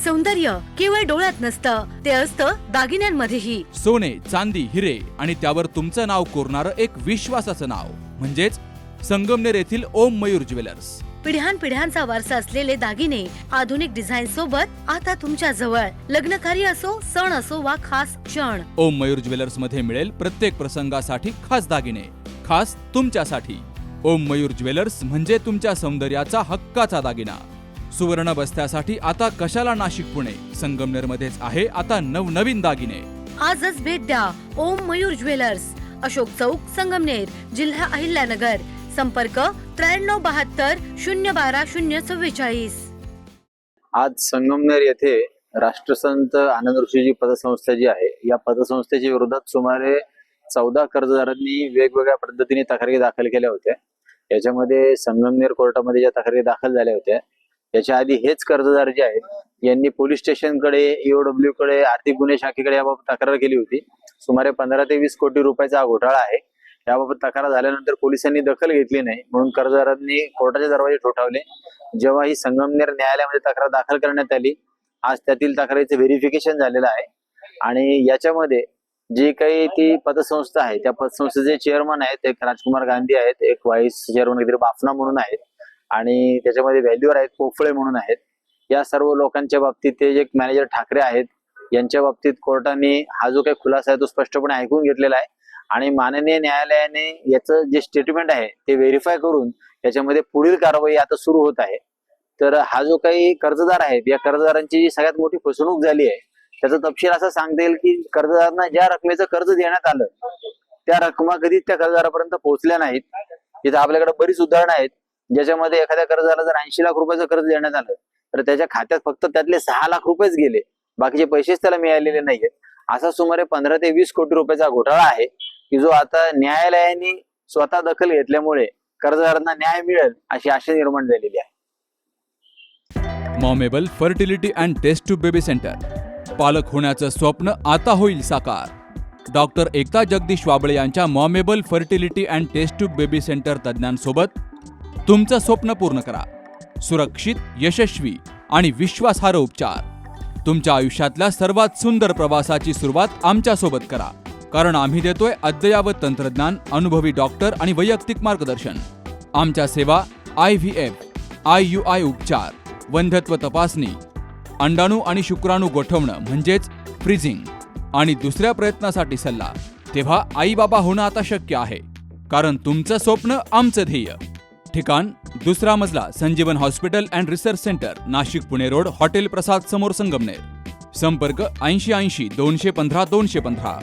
सौंदर्य केवळ डोळ्यात नसतं, ते असतं दागिन्यांमध्येही. सोने, चांदी, हिरे आणि त्यावर तुमचं नाव कोरणारं एक विश्वासाचं नाव म्हणजेच संगमनेर येथील ओम मयूर ज्वेलर्स. पिढ्यानपिढ्यांचा वारसा असलेले दागिने आधुनिक डिझाईन सोबत आता तुमच्या जवळ. लग्नकार्य असो, सण असो वा खास क्षण, ओम मयूर ज्वेलर्स मध्ये मिळेल प्रत्येक प्रसंगासाठी खास दागिने, खास तुमच्यासाठी. ओम मयूर ज्वेलर्स म्हणजे तुमच्या सौंदर्याचा हक्काचा दागिना. सुवर्ण बस्त्यासाठी आता कशाला नाशिक पुणे, संगमनेर मध्येच आहे आता नवनवीन दागिने. आजच भेट द्या ओम मयूर ज्वेलर्स, अशोक चौक, संगमनेर, जिल्हा अहिल्यानगर. संपर्क 9372 012 044. आज संगमनेर येथे राष्ट्रसंत आनंद ऋषीजी पतसंस्था जी आहे, या पतसंस्थेच्या विरोधात सुमारे 14 कर्जदारांनी वेगवेगळ्या पद्धतीने तक्रारी दाखल केल्या होत्या. याच्यामध्ये संगमनेर कोर्टामध्ये ज्या तक्रारी दाखल झाल्या होत्या, याच्या आधी हेच कर्जदार जे आहेत यांनी पोलीस स्टेशनकडे, EOW कडे, आर्थिक गुन्हे शाखेकडे याबाबत तक्रार केली होती. सुमारे 15 ते 20 कोटी रुपयाचा हा घोटाळा आहे. याबाबत तक्रार झाल्यानंतर पोलिसांनी दखल घेतली नाही, म्हणून कर्जदारांनी कोर्टाचे दरवाजे ठोठावले. जेव्हा ही संगमनेर न्यायालयामध्ये तक्रार दाखल करण्यात आली, आज त्यातील तक्रारीचं व्हेरिफिकेशन झालेलं आहे आणि याच्यामध्ये जी काही ती पतसंस्था आहे, त्या पतसंस्थेचे चेअरमन आहेत, एक राजकुमार गांधी आहेत, एक व्हाईस चेअरमन काहीतरी बाफना म्हणून आहेत आणि त्याच्यामध्ये व्हॅल्युअर आहेत, पोफळे म्हणून आहेत. या सर्व लोकांच्या बाबतीत ते एक मॅनेजर ठाकरे आहेत, यांच्या बाबतीत कोर्टाने हा जो काही खुलासा आहे तो स्पष्टपणे ऐकून घेतलेला आहे आणि माननीय न्यायालयाने याचं जे स्टेटमेंट आहे ते व्हेरीफाय करून याच्यामध्ये पुढील कारवाई आता सुरू होत आहे. तर हा जो काही कर्जदार आहेत, या कर्जदारांची जी सगळ्यात मोठी फसवणूक झाली आहे त्याचा तपशील असा सांगता येईल की कर्जदारांना ज्या रकमेचं कर्ज देण्यात आलं त्या रकमा कधीच त्या कर्जदारापर्यंत पोहोचल्या नाहीत. इथं आपल्याकडे बरीच उदाहरणं आहेत ज्याच्यामध्ये एखाद्या कर्जदाराला जर 80 लाख रुपयाचं कर्ज देण्यात आलं तर त्याच्या खात्यात फक्त त्यातले 6 लाख रुपयेच गेले, बाकीचे पैसेच त्याला मिळालेले नाहीयेत. असा सुमारे 15 ते 20 कोटी रुपयाचा घोटाळा आहे की जो आता न्यायालयाने स्वतः दखल घेतल्यामुळे कर्जदारांना न्याय मिळेल अशी आशा निर्माण झालेली आहे. Momable fertility and test tube baby centre. पालक होण्याचं स्वप्न आता होईल साकार. डॉक्टर एकता जगदीश वाबळे यांच्या Momable fertility and test tube baby centre तज्ज्ञांसोबत तुमचं स्वप्न पूर्ण करा. सुरक्षित, यशस्वी आणि विश्वासार्ह उपचार. तुमच्या आयुष्यातल्या सर्वात सुंदर प्रवासाची सुरुवात आमच्यासोबत करा, कारण आम्ही देतोय अद्ययावत तंत्रज्ञान, अनुभवी डॉक्टर आणि वैयक्तिक मार्गदर्शन. आमच्या सेवा IVF, IUI उपचार, वंध्यत्व तपासणी, अंडाणू आणि शुक्राणू गोठवणं म्हणजेच फ्रीजिंग आणि दुसऱ्या प्रयत्नासाठी सल्ला. तेव्हा आई बाबा होणं आता शक्य आहे, कारण तुमचं स्वप्न आमचं ध्येय. ठिकाण 2रा मजला, Sanjeevan hospital and research centre, Nashik Pune road, hotel Prasad समोर, संगमनेर. संपर्क 80 80 215 215.